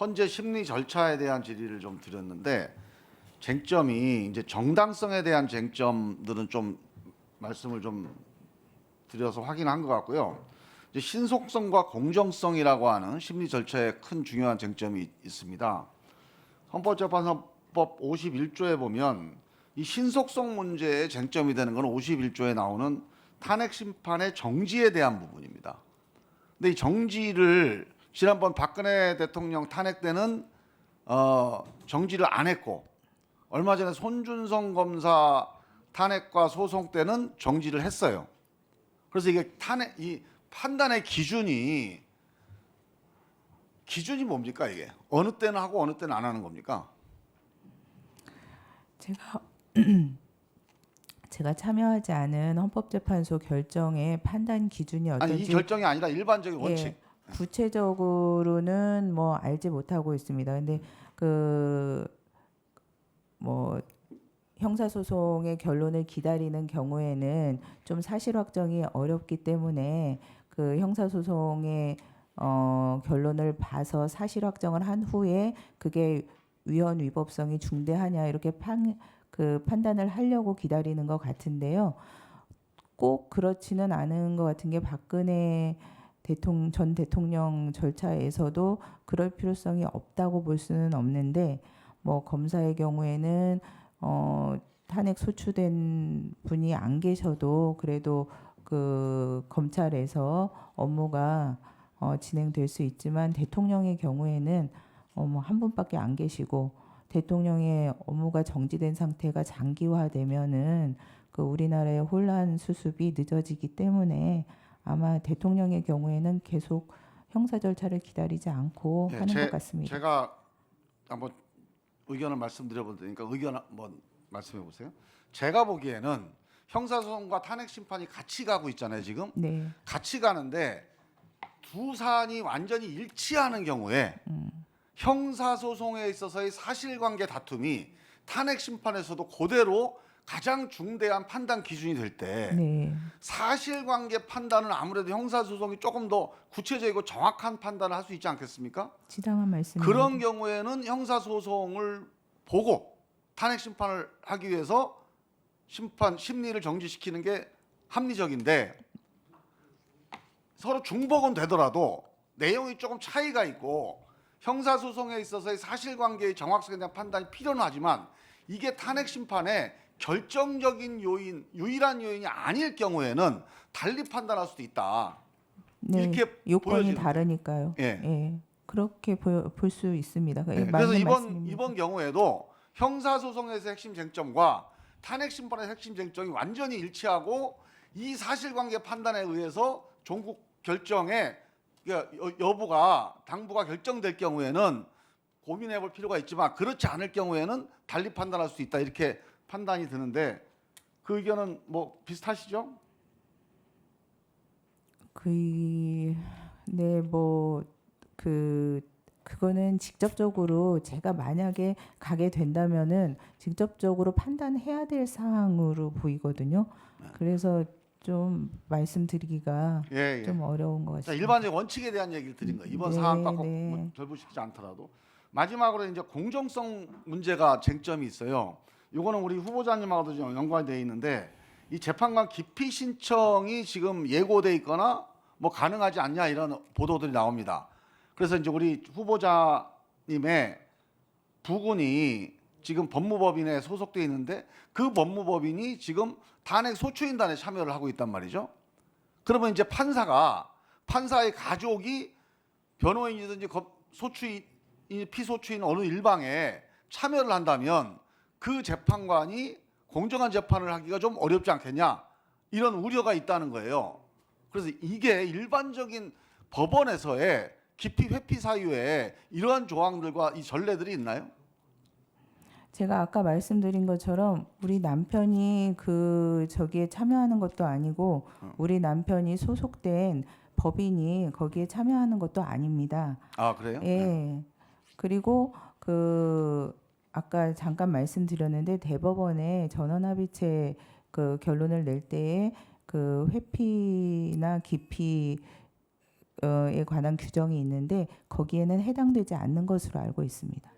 헌재 심리 절차에 대한 질의를 좀 드렸는데 쟁점이 이제 정당성에 대한 쟁점들은 좀 말씀을 좀 드려서 확인한 것 같고요. 이제 신속성과 공정성이라고 하는 심리 절차에 큰 중요한 쟁점이 있습니다. 헌법재판소법 51조에 보면 이 신속성 문제의 쟁점이 되는 건 51조에 나오는 탄핵 심판의 정지에 대한 부분입니다. 근데 이 정지를 지난번 박근혜 대통령 탄핵 때는 정지를 안 했고 얼마 전에 손준성 검사 탄핵과 소송 때는 정지를 했어요. 그래서 이게 탄핵 이 판단의 기준이 뭡니까 이게? 어느 때는 하고 어느 때는 안 하는 겁니까? 제가 참여하지 않은 헌법재판소 결정의 판단 기준이 어떤지 아니 이 결정이 아니라 일반적인 원칙. 예, 구체적으로는 뭐 알지 못하고 있습니다. 근데 그 뭐 형사소송의 결론을 기다리는 경우에는 좀 사실 확정이 어렵기 때문에 그 형사소송의 결론을 봐서 사실 확정을 한 후에 그게 위헌 위법성이 중대하냐 이렇게 판단을 하려고 기다리는 것 같은데요. 꼭 그렇지는 않은 것 같은 게 박근혜 전 대통령 절차에서도 그럴 필요성이 없다고 볼 수는 없는데 뭐 검사의 경우에는 탄핵 소추된 분이 안 계셔도 그래도 그 검찰에서 업무가 진행될 수 있지만 대통령의 경우에는 뭐 한 분밖에 안 계시고 대통령의 업무가 정지된 상태가 장기화되면은 그 우리나라의 혼란 수습이 늦어지기 때문에 아마 대통령의 경우에는 계속 형사 절차를 기다리지 않고 네, 하는 것 같습니다. 제가 한번 의견을 말씀드려볼 테니까 의견 한번 말씀해 보세요. 제가 보기에는 형사소송과 탄핵 심판이 같이 가고 있잖아요 지금. 네. 같이 가는데 두 사안이 완전히 일치하는 경우에 형사소송에 있어서의 사실관계 다툼이 탄핵 심판에서도 그대로 가장 중대한 판단 기준이 될 때 네. 사실관계 판단은 아무래도 형사소송이 조금 더 구체적이고 정확한 판단을 할 수 있지 않겠습니까? 지당한 말씀입니다. 그런 경우에는 형사소송을 보고 탄핵 심판을 하기 위해서 심리를 정지시키는 게 합리적인데 서로 중복은 되더라도 내용이 조금 차이가 있고 형사소송에 있어서의 사실관계의 정확성에 대한 판단이 필요는 하지만 이게 탄핵 심판의 결정적인 요인, 유일한 요인이 아닐 경우에는 달리 판단할 수도 있다. 네. 이렇게 요건이 보여지는데. 다르니까요. 예. 예. 그렇게 볼 수 있습니다. 네, 맞는 그래서 말씀입니다. 이번 경우에도 형사소송에서 핵심 쟁점과 탄핵 심판의 핵심 쟁점이 완전히 일치하고 이 사실관계 판단에 의해서 종국 결정의 여부가 당부가 결정될 경우에는 고민해볼 필요가 있지만 그렇지 않을 경우에는 달리 판단할 수 있다 이렇게 판단이 드는데 그 의견은 뭐 비슷하시죠? 네, 뭐 그거는 직접적으로 제가 만약에 가게 된다면은 직접적으로 판단해야 될 사항으로 보이거든요. 그래서 좀 말씀드리기가 예. 좀 어려운 것 자, 같습니다. 일반적인 원칙에 대한 얘기를 드린 거예요. 이번 네, 사안과 꼭 네. 뭐 결부시키지 않더라도 마지막으로 이제 공정성 문제가 쟁점이 있어요. 이거는 우리 후보자님하고도 좀 연관이 돼 있는데 이 재판관 기피 신청이 지금 예고돼 있거나 뭐 가능하지 않냐 이런 보도들이 나옵니다. 그래서 이제 우리 후보자님의 부군이 지금 법무법인에 소속돼 있는데 그 법무법인이 지금 탄핵 소추인단에 참여를 하고 있단 말이죠. 그러면 이제 판사의 가족이 변호인이든지 소추인, 피소추인 어느 일방에 참여를 한다면 그 재판관이 공정한 재판을 하기가 좀 어렵지 않겠냐 이런 우려가 있다는 거예요. 그래서 이게 일반적인 법원에서의 기피 회피 사유에 이러한 조항들과 이 전례들이 있나요? 제가 아까 말씀드린 것처럼 우리 남편이 저기에 참여하는 것도 아니고 우리 남편이 소속된 법인이 거기에 참여하는 것도 아닙니다. 아 그래요? 예. 그리고 아까 잠깐 말씀드렸는데 대법원에 전원합의체 그 결론을 낼 때에 그 회피나 기피 관한 규정이 있는데 거기에는 해당되지 않는 것으로 알고 있습니다.